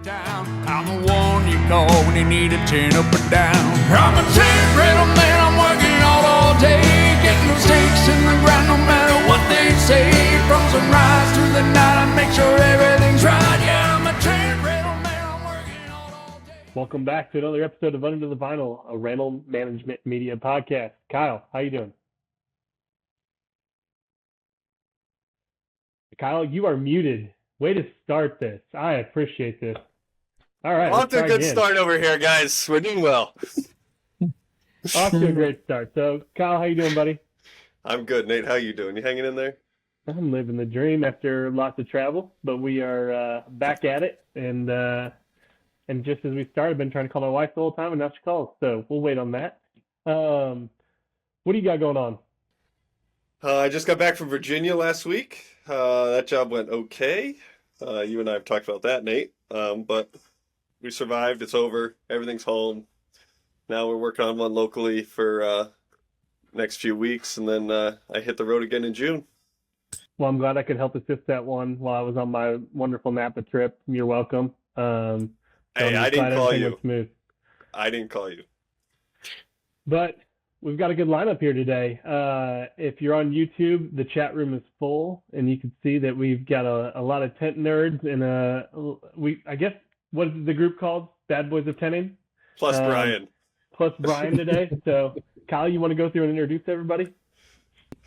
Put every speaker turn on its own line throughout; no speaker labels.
town. I'm the one you call when you need a tin up or down. I'm a tin rental man, I'm working all day, getting those stakes in the ground no matter what they say. From sunrise to the night, I make sure everything's right. Yeah, I'm a tin rental man, I'm working all day.
Welcome back to another episode of Under the Vinyl, a rental management media podcast. Kyle, how you doing? Kyle, you are muted. Way to start this. I appreciate this. All right.
Off to a good start over here, guys. We're doing well.
Off to a great start. So, Kyle, how you doing, buddy?
I'm good. Nate, how you doing? You hanging in there?
I'm living the dream after lots of travel, but we are back at it. And just as we started, I've been trying to call my wife the whole time, and now she calls. So we'll wait on that. What do you got going on?
I just got back from Virginia last week. That job went okay. You and I have talked about that, Nate. But we survived. It's over. Everything's home. Now we're working on one locally for next few weeks, and then I hit the road again in June.
Well, I'm glad I could help assist that one while I was on my wonderful Napa trip. You're welcome.
Hey, I didn't call you.
Smooth.
I didn't call you.
But we've got a good lineup here today. If you're on YouTube, the chat room is full, and you can see that we've got a lot of tent nerds, and I guess, what is the group called? Bad Boys of Tenting?
Plus Brian.
Plus Brian today. So, Kyle, you want to go through and introduce everybody?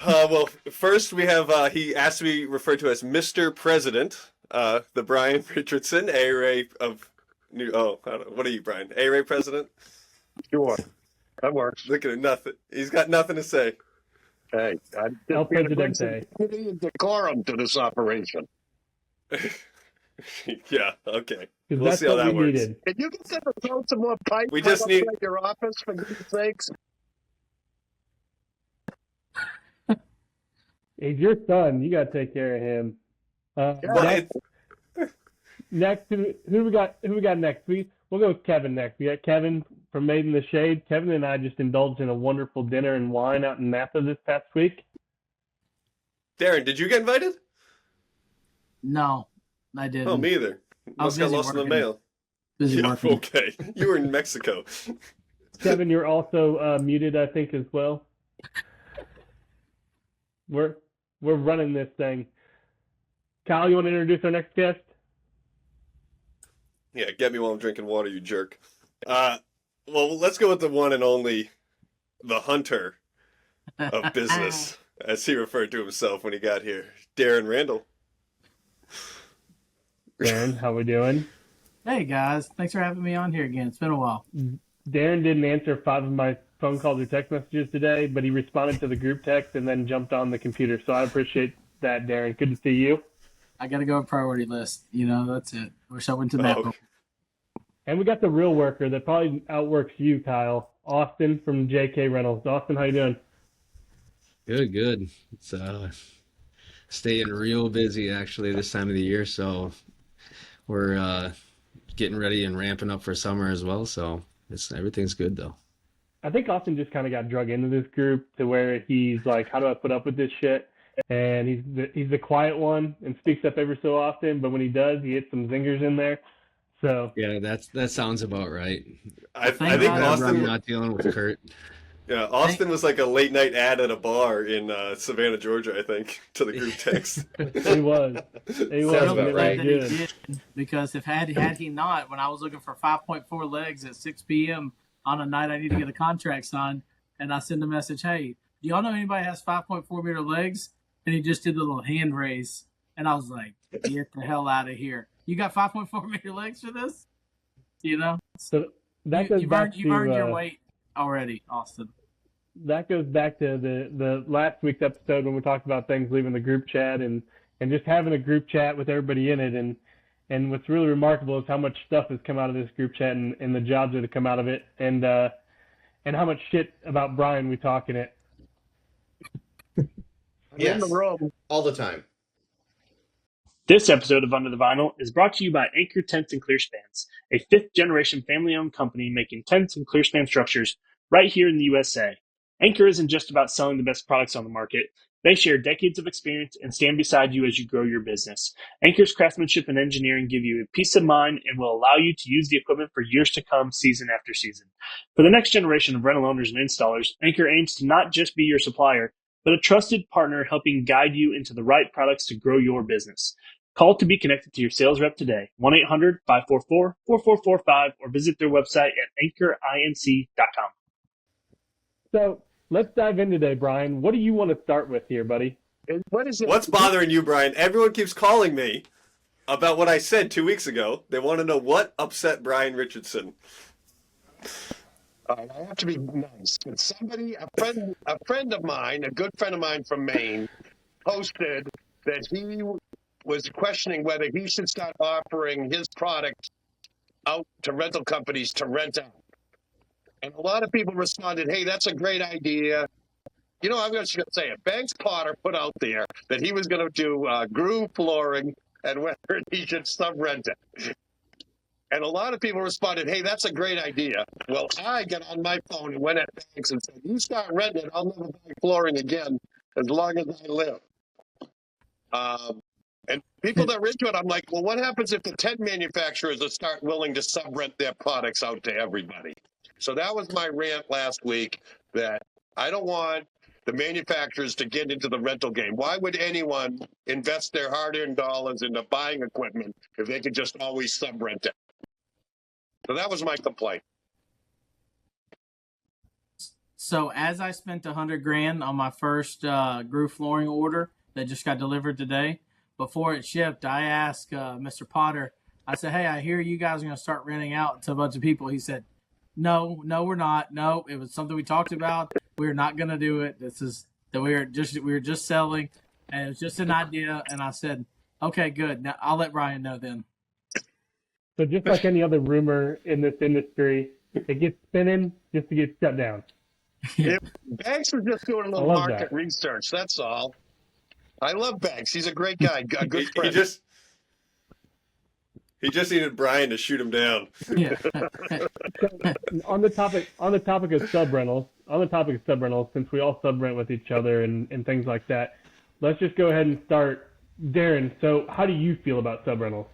Well, first we have, he asked to be referred to as Mr. President, the Brian Richardson, A-Ray of New, what are you, Brian? A-Ray President?
Sure. That works.
Look at him, nothing. He's got nothing to say.
Hey, I
El
just got to bring
Presidente.
some decorum to this operation.
Yeah, okay.
'Cause
We'll
that's
see how
what
that
we
works.
needed.
Can you get them to throw some more pipe
We just need-
outside your office, for goodness sakes?
He's your son. You got to take care of him.
Well,
Next, who we got next? We'll go with Kevin next. We got Kevin from Made in the Shade. Kevin and I just indulged in a wonderful dinner and wine out in Napa this past week.
Darren, did you get invited?
No, I didn't.
Oh, me either.
I was
Must got
busy
lost in the
working.
mail.
Busy
Yeah,
working.
okay. You were in Mexico.
Kevin, you're also muted, I think, as well. We're running this thing. Kyle, you want to introduce our next guest?
Yeah, get me while I'm drinking water, you jerk. Well, let's go with the one and only, the hunter of business, as he referred to himself when he got here, Darren Randall.
Darren, how we doing?
Hey guys, thanks for having me on here again. It's been a while.
Darren didn't answer 5 of my phone calls or text messages today, but he responded to the group text and then jumped on the computer. So I appreciate that, Darren. Good to see you.
I got to go priority list. That's it. Wish I went to Napa.
Oh.
And we got the real worker that probably outworks you, Kyle. Austin from JK Rentals. Austin, how you doing?
Good. It's staying real busy actually this time of the year, so we're getting ready and ramping up for summer as well. So everything's good though.
I think Austin just kind of got drug into this group to where he's like, how do I put up with this shit? And he's the quiet one and speaks up every so often, but when he does, he hits some zingers in there. So
Yeah, that sounds about right.
I
Thank
think
God
I'm
Austin,
not dealing with Kurt.
yeah, Austin was like a late night ad at a bar in Savannah, Georgia, I think, to the group text.
he was. He was.
Sounds
and
about
it
right.
was
That he
good.
did, because if had he not, when I was looking for 5.4 legs at 6 p.m. on a night I need to get a contract signed, and I send a message, hey, do y'all know anybody has 5.4 meter legs? And he just did the little hand raise, and I was like, get the hell out of here. You got 5.4 meter legs for this?
So that goes
You've
back
earned
to
your weight already, Austin.
that goes back to the last week's episode when we talked about things leaving the group chat and just having a group chat with everybody in it. And what's really remarkable is how much stuff has come out of this group chat and the jobs that have come out of it and how much shit about Brian we talk in it.
In the room.
all the time.
This episode of Under the Vinyl is brought to you by Anchor Tents and Clearspans, a fifth-generation family-owned company making tents and clearspan structures right here in the USA. Anchor isn't just about selling the best products on the market. They share decades of experience and stand beside you as you grow your business. Anchor's craftsmanship and engineering give you a peace of mind and will allow you to use the equipment for years to come, season after season. For the next generation of rental owners and installers, Anchor aims to not just be your supplier, but a trusted partner helping guide you into the right products to grow your business. Call to be connected to your sales rep today, 1-800-544-4445, or visit their website at anchorinc.com.
So let's dive in today, Brian. What do you want to start with here, buddy?
What is it?
What's bothering you, Brian? Everyone keeps calling me about what I said 2 weeks ago. They want to know what upset Brian Richardson.
All right, I have to be nice. But a friend of mine, a good friend of mine from Maine, posted that he was questioning whether he should start offering his product out to rental companies to rent out. And a lot of people responded, hey, that's a great idea. You know, I'm just going to say it. Banks Potter put out there that he was going to do groove flooring and whether he should sub-rent it. And a lot of people responded, hey, that's a great idea. Well, I got on my phone and went at Banks and said, you start renting it, I'll never buy flooring again as long as I live. And people that are into it, I'm like, well, what happens if the tent manufacturers will start willing to sub-rent their products out to everybody? So that was my rant last week, that I don't want the manufacturers to get into the rental game. Why would anyone invest their hard-earned dollars into buying equipment if they could just always sub-rent it? So that was my complaint.
So as I spent $100,000 on my first groove flooring order that just got delivered today, before it shipped, I asked Mr. Potter, I said, hey, I hear you guys are going to start renting out to a bunch of people. He said, no, we're not. No, it was something we talked about. We're not going to do it. This is that we were just selling, and it was just an idea. And I said, okay, good. Now I'll let Brian know then.
So just like any other rumor in this industry, it gets spinning just to get shut down.
Banks was just doing a little market research, that's all. I love Banks. He's a great guy, a good friend.
He just needed Brian to shoot him down.
Yeah.
on the topic of sub rentals, since we all sub rent with each other and things like that, let's just go ahead and start. Darren, so how do you feel about sub rentals?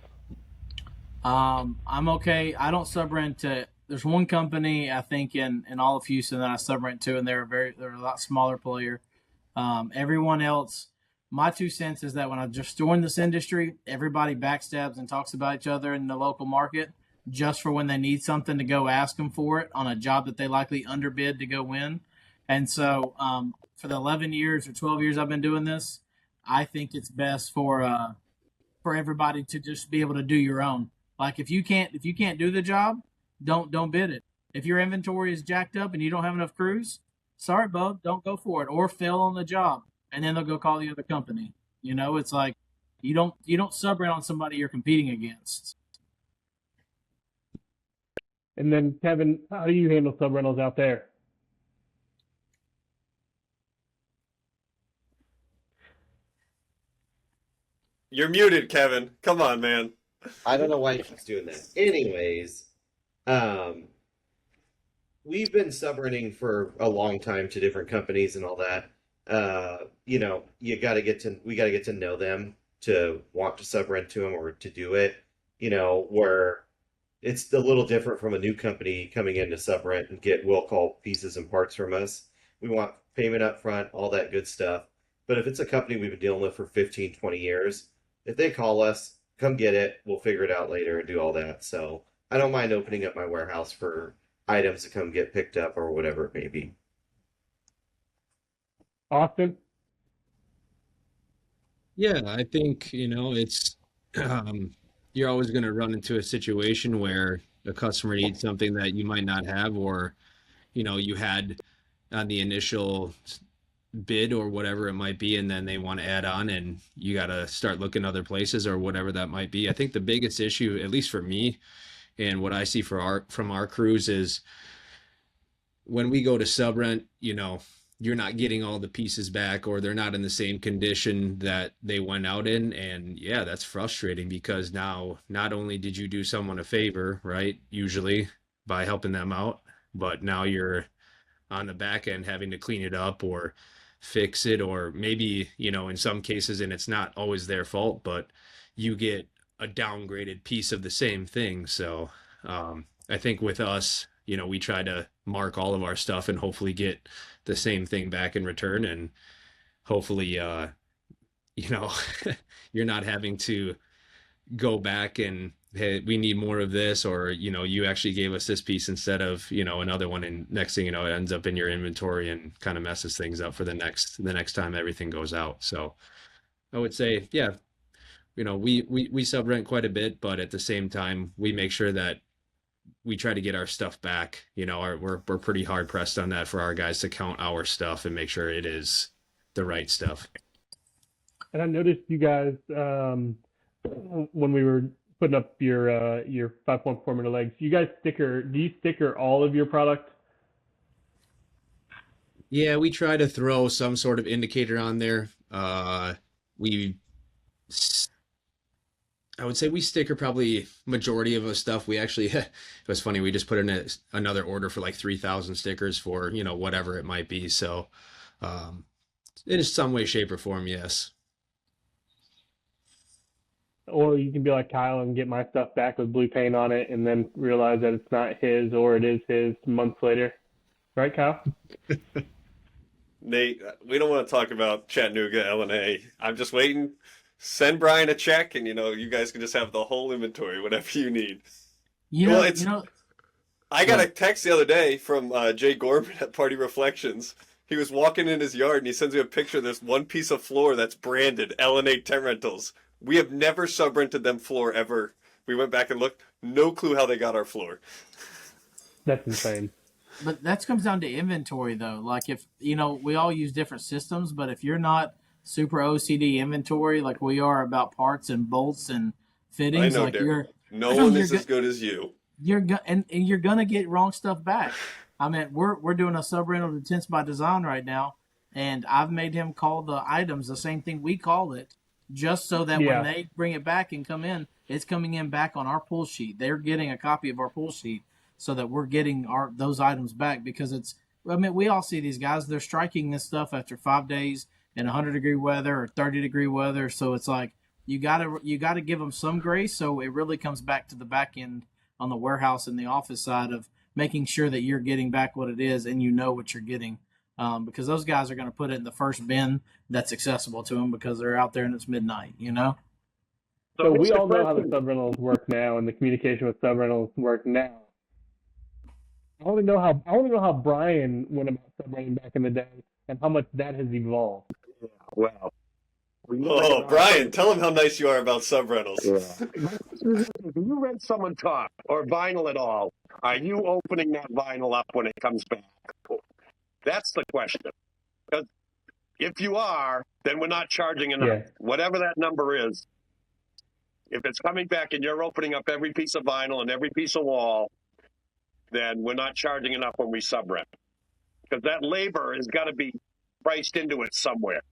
I'm okay. I don't sub rent to. There's one company I think in all of Houston that I sub rent to, and they're a lot smaller player. Everyone else. My 2 cents is that when I just joined this industry, everybody backstabs and talks about each other in the local market just for when they need something to go ask them for it on a job that they likely underbid to go win. And so for the 11 years or 12 years I've been doing this, I think it's best for everybody to just be able to do your own. Like if you can't do the job, don't bid it. If your inventory is jacked up and you don't have enough crews, sorry, bub, don't go for it or fail on the job. And then they'll go call the other company. You know, it's like you don't sub rent on somebody you're competing against.
And then Kevin, how do you handle sub rentals out there?
You're muted, Kevin. Come on, man.
I don't know why he keeps doing that. Anyways, we've been sub-renting for a long time to different companies and all that. You know, we got to get to know them to want to sub-rent to them or to do it. You know, where it's a little different from a new company coming in to sub-rent and get will call pieces and parts from us. We want payment up front, all that good stuff. But if it's a company we've been dealing with for 15, 20 years, if they call us, come get it, we'll figure it out later and do all that. So I don't mind opening up my warehouse for items to come get picked up or whatever it may be.
Austin?
Yeah, I think, it's you're always going to run into a situation where the customer needs something that you might not have, or, you had on the initial bid or whatever it might be, and then they want to add on and you got to start looking other places or whatever that might be. I think the biggest issue, at least for me and what I see from our crews, is when we go to sub rent, you're not getting all the pieces back, or they're not in the same condition that they went out in. And yeah, that's frustrating, because now not only did you do someone a favor, right, usually by helping them out, but now you're on the back end having to clean it up or fix it, or maybe, in some cases, and it's not always their fault, but you get a downgraded piece of the same thing. So I think with us, we try to mark all of our stuff and hopefully get the same thing back in return. And hopefully, you're not having to go back and, hey, we need more of this, or you actually gave us this piece instead of another one, and next thing you know, it ends up in your inventory and kind of messes things up for the next time everything goes out. So I would say, yeah, we sub rent quite a bit, but at the same time we make sure that we try to get our stuff back. We're pretty hard pressed on that for our guys to count our stuff and make sure it is the right stuff.
And I noticed you guys, when we were putting up your 5.4 meter legs, do you sticker all of your product?
Yeah, we try to throw some sort of indicator on there. I would say we sticker probably majority of our stuff. We actually, it was funny, we just put in another order for like 3,000 stickers for, whatever it might be. So in some way, shape, or form, yes.
Or you can be like Kyle and get my stuff back with blue paint on it and then realize that it's not his, or it is his months later. Right, Kyle?
Nate, we don't want to talk about Chattanooga, LNA. I'm just waiting. Send Brian a check, and you guys can just have the whole inventory, whatever you need. I got a text the other day from Jay Gorman at Party Reflections. He was walking in his yard, and he sends me a picture of this one piece of floor that's branded LNA Tent Rentals. We have never sub-rented them floor ever. We went back and looked. No clue how they got our floor.
That's insane.
But that comes down to inventory, though. Like, if, we all use different systems, but if you're not super OCD inventory like we are about parts and bolts and fittings,
I know,
like
Derek. No one is as good as you.
You're gonna get wrong stuff back. I mean, we're doing a sub rental to Tents by Design right now, and I've made him call the items the same thing we call it, just so that when they bring it back and come in, it's coming in back on our pull sheet. They're getting a copy of our pull sheet so that we're getting those items back, because we all see these guys, they're striking this stuff after 5 days in 100-degree weather or 30-degree weather. So it's like, you gotta give them some grace. So it really comes back to the back end on the warehouse and the office side of making sure that you're getting back what it is and what you're getting. Because those guys are going to put it in the first bin that's accessible to them because they're out there and it's midnight,
So we all know how the sub rentals work now, and the communication with sub rentals work now. I only know how Brian went about sub renting back in the day and how much that has evolved.
Well,
Brian, tell him how nice you are about sub rentals.
Yeah. Do you rent someone top or vinyl at all? Are you opening that vinyl up when it comes back? That's the question. Because if you are, then we're not charging enough.
Yeah.
Whatever that number is, if it's coming back and you're opening up every piece of vinyl and every piece of wall, then we're not charging enough when we sub-rent. Because that labor has got to be priced into it somewhere.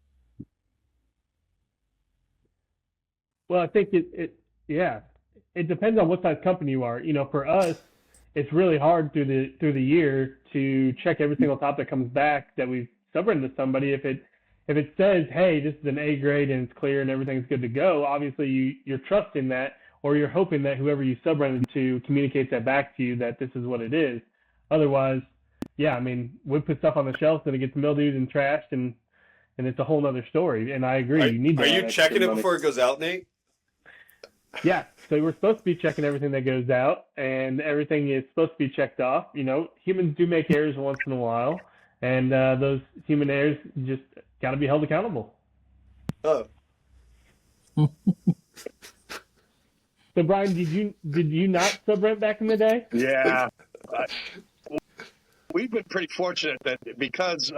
Well, I think it depends on what size company you are. For us, it's really hard through the year to check every single top that comes back that we've sub-rented to somebody. If it says, hey, this is an A grade and it's clear and everything's good to go, obviously you're trusting that, or you're hoping that whoever you sub-rented to communicates that back to you that this is what it is. Otherwise, we put stuff on the shelf and it gets mildewed and trashed, and it's a whole nother story. And I agree.
Are you checking it before it goes out, Nate?
Yeah, so we're supposed to be checking everything that goes out, and everything is supposed to be checked off. Humans do make errors once in a while, and those human errors just got to be held accountable.
Oh.
So, Brian, did you not sub-rent back in the day?
Yeah. We've been pretty fortunate that because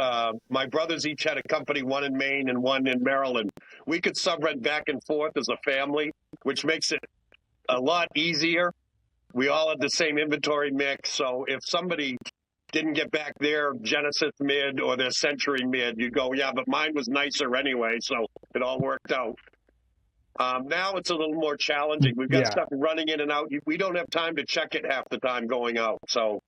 my brothers each had a company, one in Maine and one in Maryland, we could sub-rent back and forth as a family, which makes it a lot easier. We all had the same inventory mix, so if somebody didn't get back their Genesis mid or their Century mid, you'd go, yeah, but mine was nicer anyway, so it all worked out. Now it's a little more challenging. We've got stuff running in and out. We don't have time to check it half the time going out, so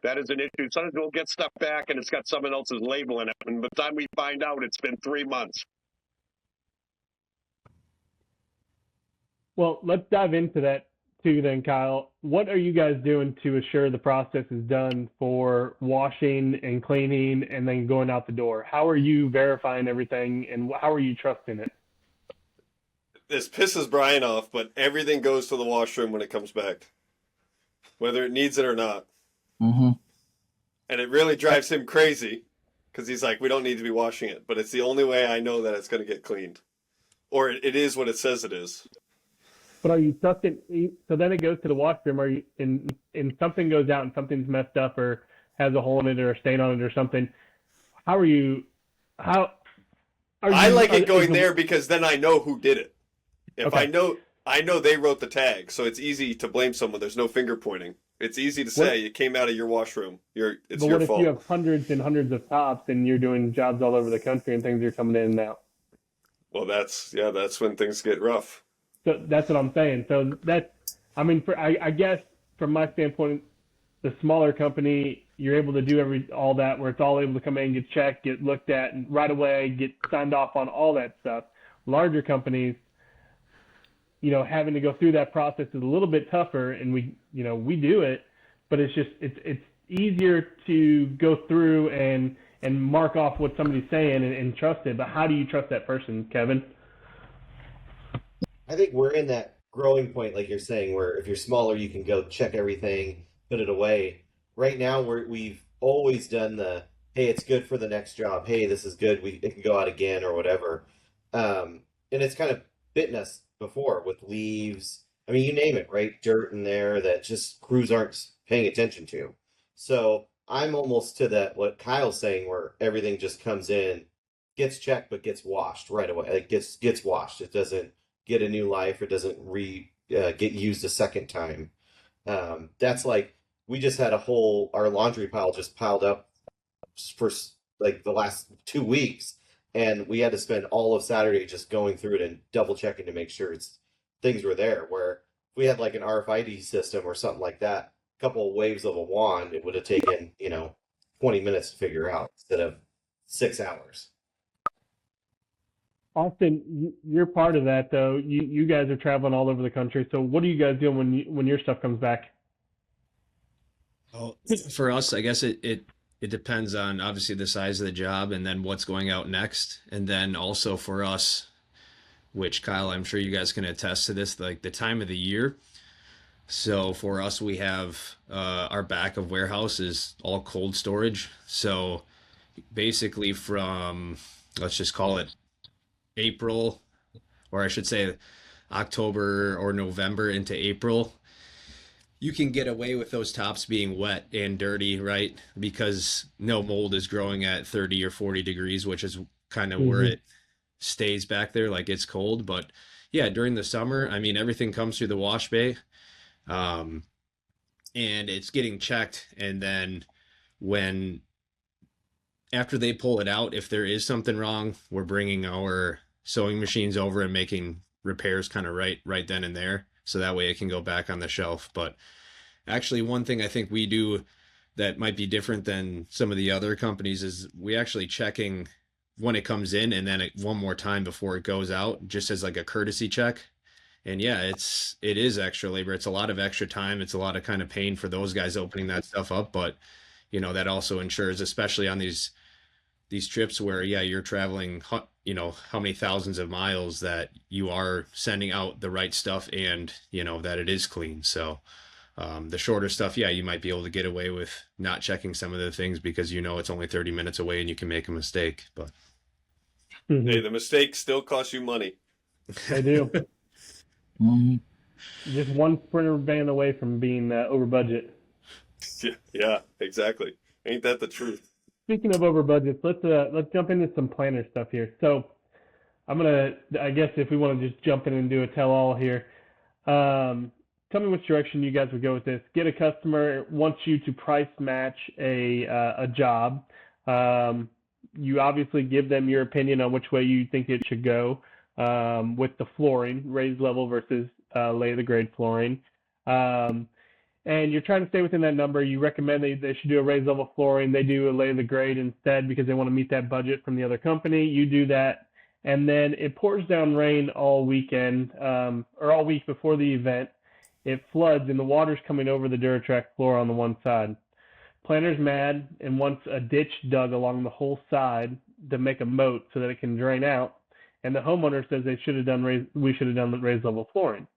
That is an issue. Sometimes we'll get stuff back and it's got someone else's label in it. And by the time we find out, it's been 3 months.
Well, let's dive into that too then, Kyle. What are you guys doing to assure the process is done for washing and cleaning and then going out the door? How are you verifying everything and how are you trusting it?
This pisses Brian off, but everything goes to the washroom when it comes back, whether it needs it or not.
Mm-hmm.
And it really drives him crazy because he's like, we don't need to be washing it, but it's the only way I know that it's going to get cleaned. Or it is what it says it is.
But are you trusting? So then it goes to the washroom. Are you and something goes out and something's messed up or has a hole in it or a stain on it or something? How are you? How?
I like it going there because then I know who did it. If
Okay.
I know they wrote the tag, so it's easy to blame someone. There's no finger pointing. It's easy to say it came out of your washroom. It's
But
your
what if
fault.
you have hundreds and hundreds of tops and you're doing jobs all over the country and things are coming in and out?
Well, that's when things get rough.
So that's what I'm saying. So I guess from my standpoint, the smaller company, you're able to do all that where it's all able to come in, get checked, get looked at, and right away get signed off on all that stuff. Larger companies, having to go through that process is a little bit tougher, and we do it, but it's easier to go through and mark off what somebody's saying and trust it. But how do you trust that person, Kevin?
I think we're in that growing point, like you're saying, where if you're smaller, you can go check everything, put it away. Right now, we've always done hey, it's good for the next job. Hey, this is good. It can go out again or whatever. And it's kind of bitten us before with leaves. I mean, you name it, right? Dirt in there that just crews aren't paying attention to. So I'm almost to that, what Kyle's saying, where everything just comes in, gets checked, but gets washed right away. It gets washed. It doesn't get a new life. It doesn't get used a second time. That's like, we just had our laundry pile just piled up for like the last 2 weeks. And we had to spend all of Saturday just going through it and double checking to make sure things were there. Where if we had like an RFID system or something like that, a couple of waves of a wand, it would have taken, 20 minutes to figure out instead of 6 hours.
Austin, you're part of that though. You guys are traveling all over the country. So what are you guys doing when your stuff comes back?
Well, for us, I guess it depends on obviously the size of the job and then what's going out next. And then also for us, which Kyle, I'm sure you guys can attest to this, like the time of the year. So for us, we have our back of warehouse is all cold storage. So basically from, let's just call it April, or I should say October or November into April, you can get away with those tops being wet and dirty, right? Because no mold is growing at 30 or 40 degrees, which is kind of where it stays back there, like it's cold. But yeah, during the summer, I mean, everything comes through the wash bay, and it's getting checked. And then after they pull it out, if there is something wrong, we're bringing our sewing machines over and making repairs kind of right then and there. So that way it can go back on the shelf. But actually, one thing I think we do that might be different than some of the other companies is we actually checking when it comes in and then one more time before it goes out, just as like a courtesy check. And yeah, it is extra labor. It's a lot of extra time. It's a lot of kind of pain for those guys opening that stuff up. But, that also ensures, especially on these trips where, yeah, you're traveling, how many thousands of miles, that you are sending out the right stuff and, that it is clean. So the shorter stuff, yeah, you might be able to get away with not checking some of the things because it's only 30 minutes away and you can make a mistake. But
Hey, the mistake still costs you money.
They do.
Mm-hmm.
Just one Sprinter van away from being over budget.
Yeah, exactly. Ain't that the truth?
Speaking of over budgets, let's jump into some planner stuff here. So I guess if we want to just jump in and do a tell-all here, tell me which direction you guys would go with this. Get a customer wants you to price match a job. You obviously give them your opinion on which way you think it should go with the flooring, raised level versus lay the grade flooring. And and you're trying to stay within that number, you recommend they should do a raised level flooring. They do a lay the grade instead because they want to meet that budget from the other company. You do that, and then it pours down rain all weekend or all week before the event. It floods, and the water's coming over the Duratrack floor on the one side. Planner's mad and wants a ditch dug along the whole side to make a moat so that it can drain out. And the homeowner says we should have done the raised level flooring.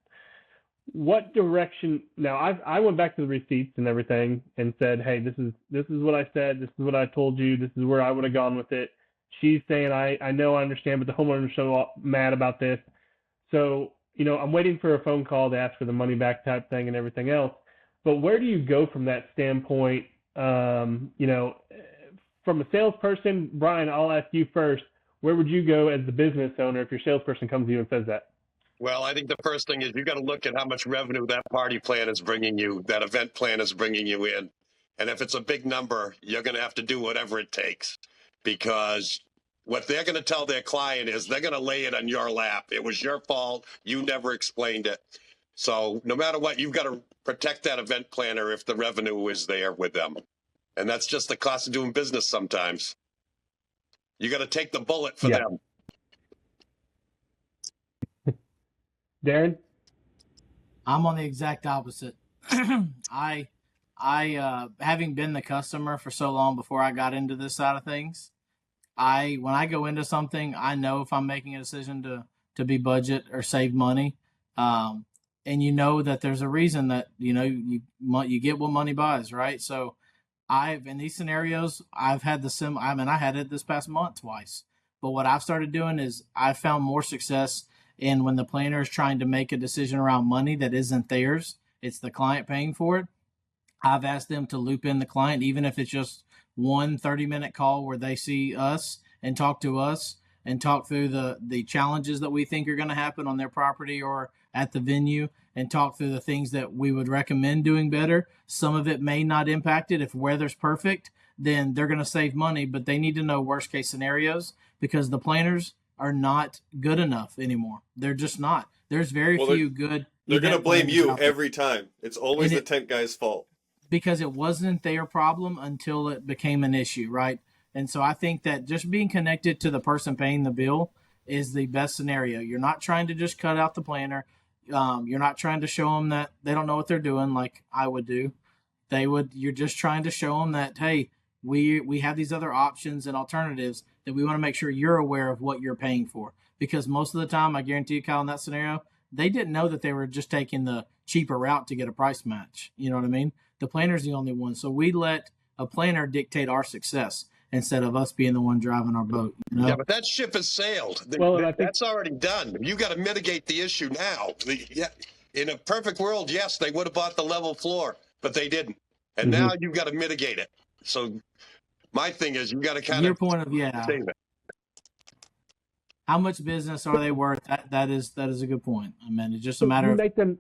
What direction? Now I went back to the receipts and everything and said, hey, this is what I said. This is what I told you. This is where I would have gone with it. She's saying, I know, I understand, but the homeowner's so mad about this. So, I'm waiting for a phone call to ask for the money back type thing and everything else. But where do you go from that standpoint? From a salesperson, Brian, I'll ask you first. Where would you go as the business owner if your salesperson comes to you and says that?
Well, I think the first thing is you got to look at how much revenue that party plan is bringing you, that event plan is bringing you in. And if it's a big number, you're going to have to do whatever it takes, because what they're going to tell their client is they're going to lay it on your lap. It was your fault. You never explained it. So no matter what, you've got to protect that event planner if the revenue is there with them. And that's just the cost of doing business sometimes. You got to take the bullet for them.
Darren?
I'm on the exact opposite. I having been the customer for so long before I got into this side of things, when I go into something, I know if I'm making a decision to be budget or save money, and that there's a reason that you get what money buys, right? So in these scenarios, I've had I had it this past month twice. But what I've started doing is I've found more success in when the planner is trying to make a decision around money that isn't theirs, it's the client paying for it. I've asked them to loop in the client, even if it's just 1 30-minute call where they see us and talk to us and talk through the challenges that we think are going to happen on their property or at the venue, and talk through the things that we would recommend doing better. Some of it may not impact it. If weather's perfect, then they're going to save money, but they need to know worst case scenarios, because the planners are not good enough anymore. They're just not. There's very few good.
They're going to blame you every time. It's always the tent guy's fault.
Because it wasn't their problem until it became an issue, right? And so I think that just being connected to the person paying the bill is the best scenario. You're not trying to just cut out the planner. You're not trying to show them that they don't know what they're doing like I would do. You're just trying to show them that, hey, we have these other options and alternatives that we want to make sure you're aware of what you're paying for. Because most of the time, I guarantee you, Kyle, in that scenario, they didn't know that they were just taking the cheaper route to get a price match. You know what I mean? The planner's the only one. So we let a planner dictate our success instead of us being the one driving our boat.
Yeah, but that ship has sailed. That's already done. You got to mitigate the issue now. In a perfect world, yes, they would have bought the level floor, but they didn't. And now you've got to mitigate it. So my thing is, you got to kind
your
of
point of save it. How much business are they worth? That is a good point. I mean, it's just a matter of
make them.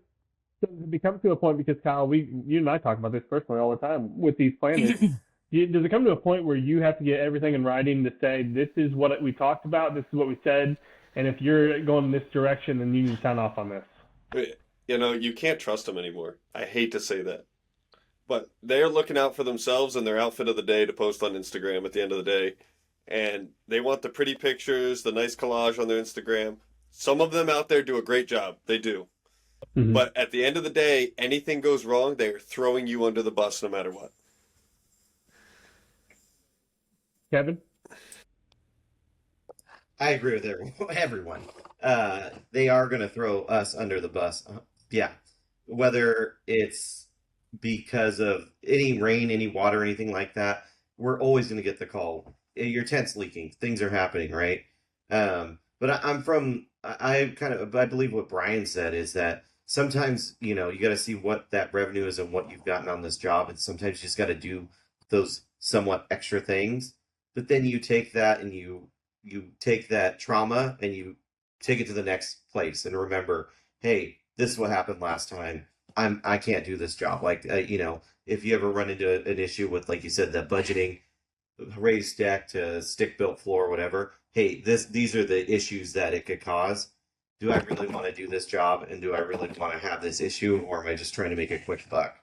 It comes to a point, because Kyle, you and I talk about this personally all the time with these planners. Does it come to a point where you have to get everything in writing to say, this is what we talked about, this is what we said, and if you're going in this direction, then you need to sign off on this?
You can't trust them anymore. I hate to say that. But they're looking out for themselves and their outfit of the day to post on Instagram at the end of the day. And they want the pretty pictures, the nice collage on their Instagram. Some of them out there do a great job. They do. Mm-hmm. But at the end of the day, anything goes wrong, they're throwing you under the bus no matter what.
Kevin?
I agree with everyone. They are going to throw us under the bus. Yeah. Whether it's because of any rain, any water, anything like that, we're always going to get the call. Your tent's leaking. Things are happening, right? But I believe what Brian said is that sometimes, you got to see what that revenue is and what you've gotten on this job. And sometimes you just got to do those somewhat extra things. But then you take that and you take that trauma and you take it to the next place and remember, hey, this is what happened last time. I can't do this job. Like, if you ever run into an issue with, like you said, the budgeting, raised deck to stick built floor, or whatever. Hey, these are the issues that it could cause. Do I really want to do this job? And do I really want to have this issue? Or am I just trying to make a quick buck?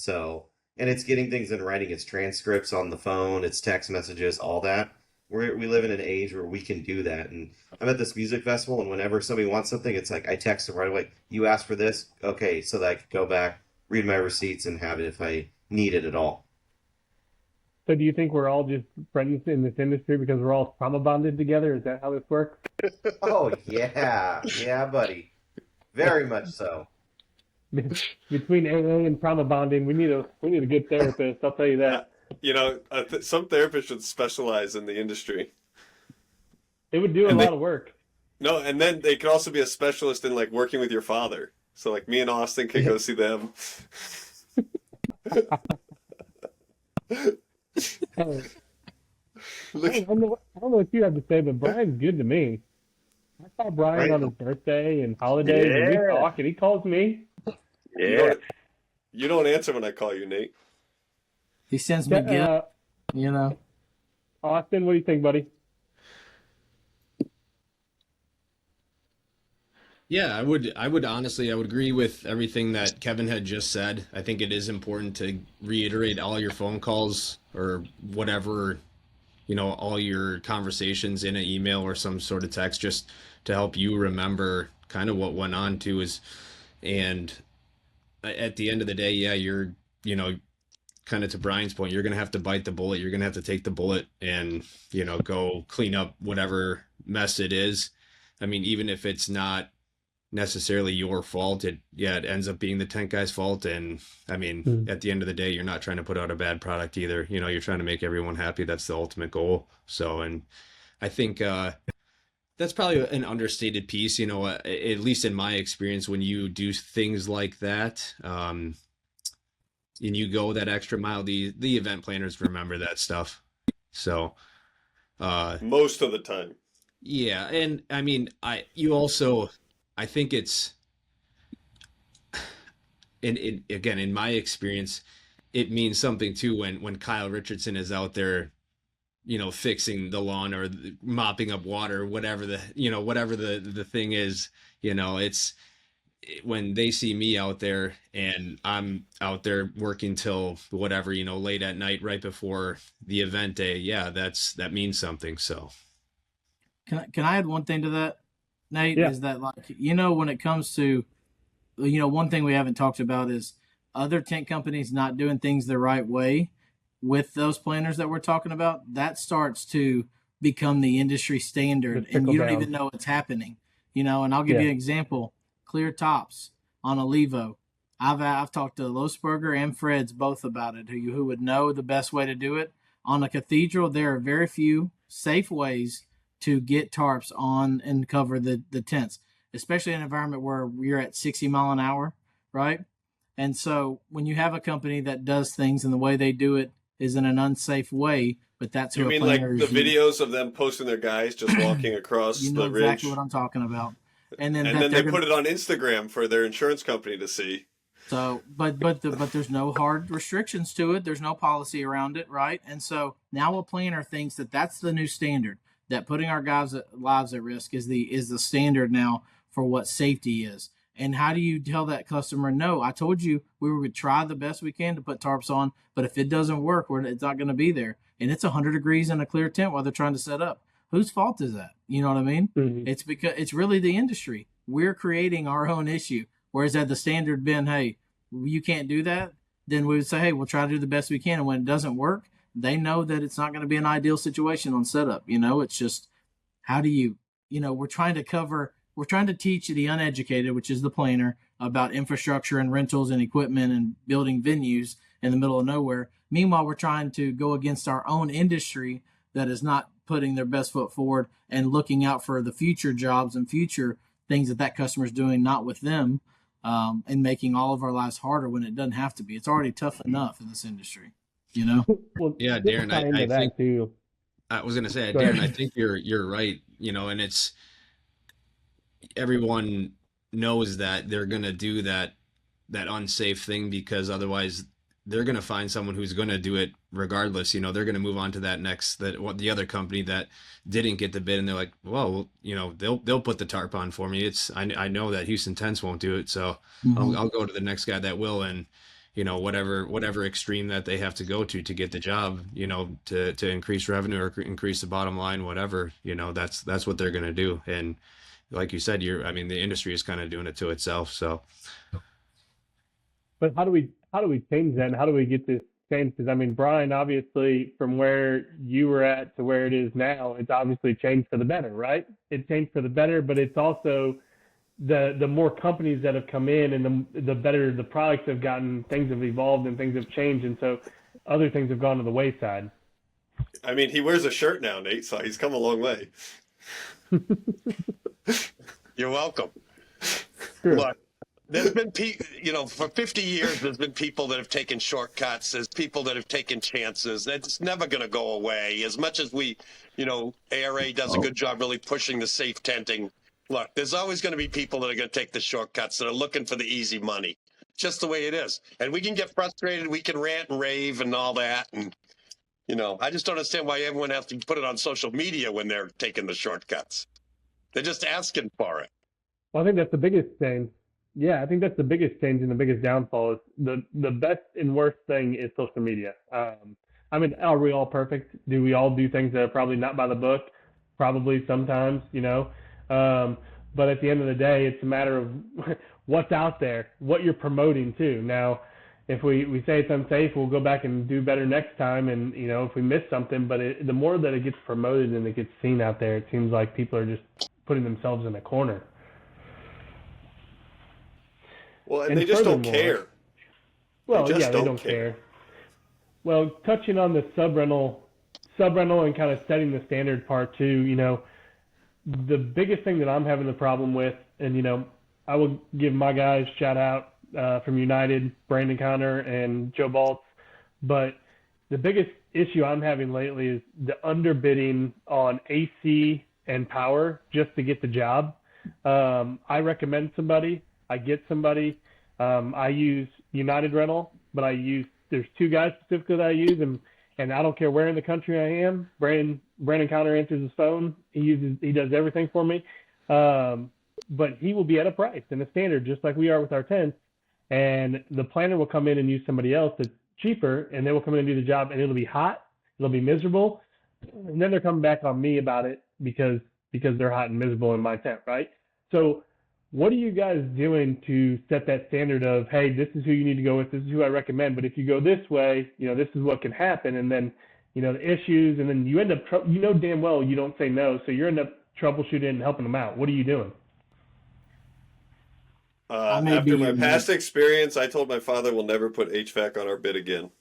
So, and it's getting things in writing, it's transcripts on the phone, it's text messages, all that. We live in an age where we can do that. And I'm at this music festival, and whenever somebody wants something, it's like I text them right away. You asked for this? Okay, so that I could go back, read my receipts, and have it if I need it at all.
So do you think we're all just friends in this industry because we're all trauma bonded together? Is that how this works?
Oh, yeah. Yeah, buddy. Very much so.
Between AA and trauma bonding, we need a good therapist. I'll tell you that.
You know, some therapists should specialize in the industry.
It would do a lot of work.
No, and then they could also be a specialist in like working with your father. So like me and Austin could go see them.
I don't know what you have to say, but Brian's good to me. I saw Brian
Right.
on his birthday and holidays, and we
Yeah.
talk, and he calls me.
Yeah.
You don't answer when I call you, Nate.
He sends me gifts,
Uh,
you know.
Austin, what do you think, buddy?
Yeah, I would honestly, I would agree with everything that Kevin had just said. I think it is important to reiterate all your phone calls or whatever, all your conversations in an email or some sort of text, just to help you remember kind of what went on too. And at the end of the day, yeah, you're, kind of to Brian's point, you're going to have to bite the bullet. You're going to have to take the bullet and, go clean up whatever mess it is. I mean, even if it's not necessarily your fault, it ends up being the tent guy's fault. And I mean, at the end of the day, you're not trying to put out a bad product either. You're trying to make everyone happy. That's the ultimate goal. So, and I think that's probably an understated piece, at least in my experience, when you do things like that, and you go that extra mile, the event planners remember that stuff. So
Most of the time.
yeah, and I mean, I think it's, again, in my experience, it means something too when Kyle Richardson is out there, fixing the lawn or mopping up water, whatever the thing is, it's when they see me out there and I'm out there working till whatever, late at night, right before the event day. Yeah, that means something. So
Can I add one thing to that, Nate?
Yeah.
Is that, like, when it comes to, one thing we haven't talked about is other tent companies not doing things the right way with those planners that we're talking about. That starts to become the industry standard,
Just
and
trickle
you don't
down.
even know it's happening. And I'll give you
Yeah.
an example: clear tops on a Levo. I've talked to Losberger and Freds both about it, who would know the best way to do it. On a Cathedral, there are very few safe ways to get tarps on and cover the tents, especially in an environment where you're at 60 mile an hour, right? And so when you have a company that does things and the way they do it is in an unsafe way, but that's who
You
a
mean like
planner
the
is.
videos of them posting their guys just walking across
You know
the ridge?
exactly what I'm talking about. And then,
And
that
then
they're
they
gonna-
put it on Instagram for their insurance company to see.
So, but there's no hard restrictions to it. There's no policy around it, right? And so now a planner thinks that that's the new standard. That putting our guys' lives at risk is the standard now for what safety is. And how do you tell that customer, no, I told you we were going to try the best we can to put tarps on, but if it doesn't work, it's not going to be there. And it's 100 degrees in a clear tent while they're trying to set up. Whose fault is that? You know what I mean?
Mhm.
It's because it's really the industry. We're creating our own issue. Whereas had the standard been, hey, you can't do that, then we would say, hey, we'll try to do the best we can. And when it doesn't work, they know that it's not going to be an ideal situation on setup. It's just, how do you, we're trying to teach the uneducated, which is the planner, about infrastructure and rentals and equipment and building venues in the middle of nowhere. Meanwhile, we're trying to go against our own industry that is not putting their best foot forward and looking out for the future jobs and future things that customer's doing, not with them, and making all of our lives harder when it doesn't have to be. It's already tough enough in this industry,
Well,
Yeah,
this
Darren,
tie into
I
that
think-
too.
I was gonna say,
Go
Darren,
ahead.
I think you're right, and it's everyone knows that they're gonna do that unsafe thing because otherwise they're gonna find someone who's gonna do it regardless. They're gonna move on to the other company that didn't get the bid, and they're like, well, they'll put the tarp on for me. I know that Houston Tents won't do it, so I'll go to the next guy that will. And whatever extreme that they have to go to get the job, to increase revenue or increase the bottom line, whatever, that's what they're going to do. And like you said, the industry is kind of doing it to itself. So,
but how do we change that, and how do we get this changed? Because Brian, obviously, from where you were at to where it is now, it's obviously changed for the better, right? It changed for the better, but it's also the more companies that have come in, and the better the products have gotten, things have evolved and things have changed, and so other things have gone to the wayside.
He wears a shirt now, Nate, so he's come a long way.
You're welcome.
Sure.
Look, there's been for 50 years, there's been people that have taken shortcuts. There's people that have taken chances. That's never going to go away. As much as we, ARA does a good job really pushing the safe tenting. Look, there's always going to be people that are going to take the shortcuts, that are looking for the easy money. Just the way it is. And we can get frustrated. We can rant and rave and all that. And, I just don't understand why everyone has to put it on social media when they're taking the shortcuts. They're just asking for it.
Well, I think that's the biggest change. Yeah, I think that's the biggest change and the biggest downfall is the best and worst thing is social media. Are we all perfect? Do we all do things that are probably not by the book? Probably sometimes, but at the end of the day, it's a matter of what's out there, what you're promoting too. Now, if we say it's unsafe, we'll go back and do better next time. And, if we miss something, but the more that it gets promoted and it gets seen out there, it seems like people are just putting themselves in a corner.
Well, and they just don't care.
Well, they don't care. Well, touching on the sub rental and kind of setting the standard part too, the biggest thing that I'm having the problem with, and, I will give my guys shout out from United, Brandon Connor and Joe Baltz, but the biggest issue I'm having lately is the underbidding on AC and power just to get the job. I recommend somebody. I get somebody. I use United Rental, but there's two guys specifically that I use, and I don't care where in the country I am. Brandon Connor answers his phone. He does everything for me. But he will be at a price and a standard, just like we are with our tents. And the planner will come in and use somebody else that's cheaper, and they will come in and do the job, and it'll be hot. It'll be miserable. And then they're coming back on me about it because they're hot and miserable in my tent, right? So what are you guys doing to set that standard of, hey, this is who you need to go with, this is who I recommend, but if you go this way, this is what can happen, and then, the issues, and then you end up, damn well you don't say no, so you end up troubleshooting and helping them out. What are you doing?
After my past experience, I told my father we'll never put HVAC on our bid again.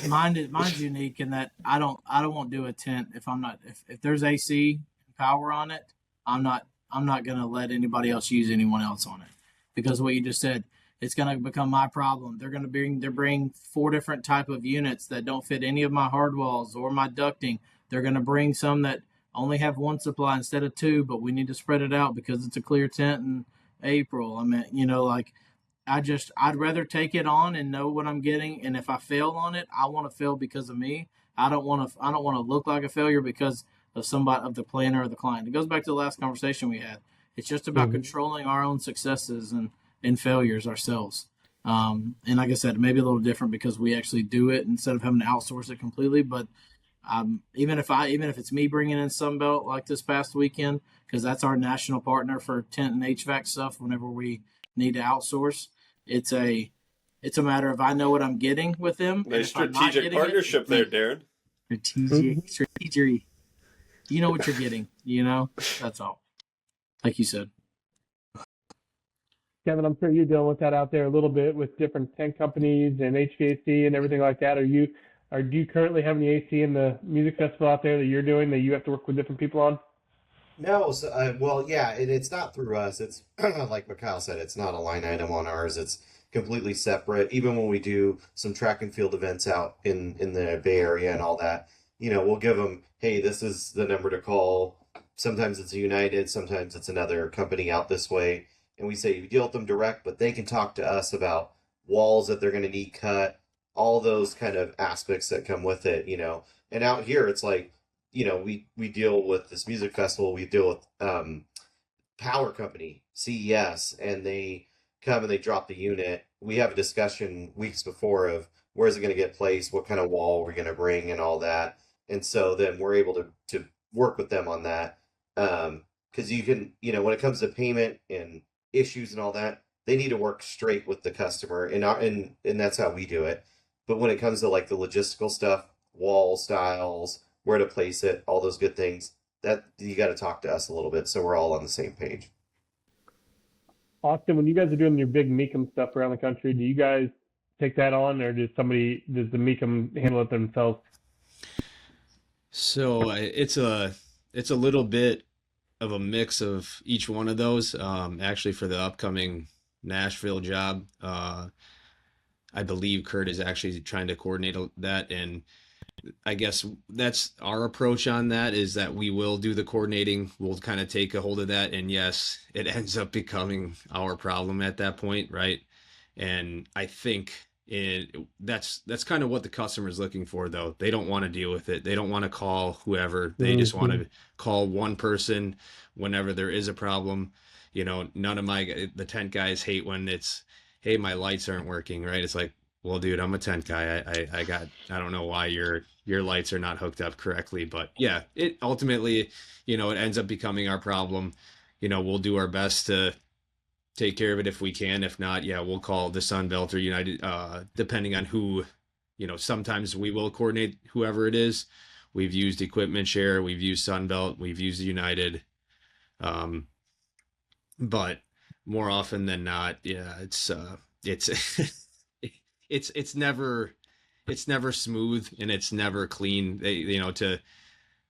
Mine's unique in that I won't do a tent if there's AC and power on it. I'm not gonna let anybody else use anyone else on it, because what you just said, it's gonna become my problem. They're bringing 4 different type of units that don't fit any of my hard walls or my ducting. They're gonna bring some that only have 1 supply instead of 2, but we need to spread it out because it's a clear tent in April. I'd rather take it on and know what I'm getting. And if I fail on it, I want to fail because of me. I don't want to look like a failure because of the planner or the client. It goes back to the last conversation we had. It's just about controlling our own successes and failures ourselves. And like I said, it may be a little different because we actually do it instead of having to outsource it completely. But even if it's me bringing in Sunbelt like this past weekend, because that's our national partner for tent and HVAC stuff whenever we need to outsource, it's a matter of I know what I'm getting with them.
Nice strategic partnership there, Darren.
Strategic. You know what you're getting, That's all. Like you said.
Kevin, I'm sure you're dealing with that out there a little bit with different tent companies and HVAC and everything like that. Do you currently have any AC in the music festival out there that you're doing that you have to work with different people on?
No, so, yeah, it's not through us. It's like Mikhail said, it's not a line item on ours. It's completely separate. Even when we do some track and field events out in the Bay Area and all that, we'll give them, hey, this is the number to call. Sometimes it's a United, sometimes it's another company out this way. And we say you deal with them direct, but they can talk to us about walls that they're going to need cut, all those kind of aspects that come with it, And out here, it's like, we deal with this music festival, we deal with power company CES and they come and they drop the unit, we have a discussion weeks before of where's it going to get placed, what kind of wall we're going to bring, and all that. And so then we're able to work with them on that. Because you can, when it comes to payment and issues and all that, they need to work straight with the customer, and that's how we do it. But when it comes to like the logistical stuff, wall styles, where to place it, all those good things, that you got to talk to us a little bit so we're all on the same page.
Austin, when you guys are doing your big Mecum stuff around the country, do you guys take that on, or does the Mecum handle it themselves?
So it's a little bit of a mix of each one of those. Actually, for the upcoming Nashville job, I believe Kurt is actually trying to coordinate that, and I guess that's our approach on that, is that we will do the coordinating. We'll kind of take a hold of that, and yes, it ends up becoming our problem at that point, right? And I think that's kind of what the customer's looking for, though. They don't want to deal with it. They don't want to call whoever. They just want to call one person whenever there is a problem. None of the tent guys hate when it's, hey, my lights aren't working, right? It's like, well, dude, I'm a tent guy. I don't know why your lights are not hooked up correctly, but yeah, it ultimately, it ends up becoming our problem. We'll do our best to take care of it if we can. If not, yeah, we'll call the Sunbelt or United, depending on who, sometimes we will coordinate whoever it is. We've used Equipment Share, we've used Sunbelt, we've used United. But more often than not, yeah, it's it's never smooth and it's never clean.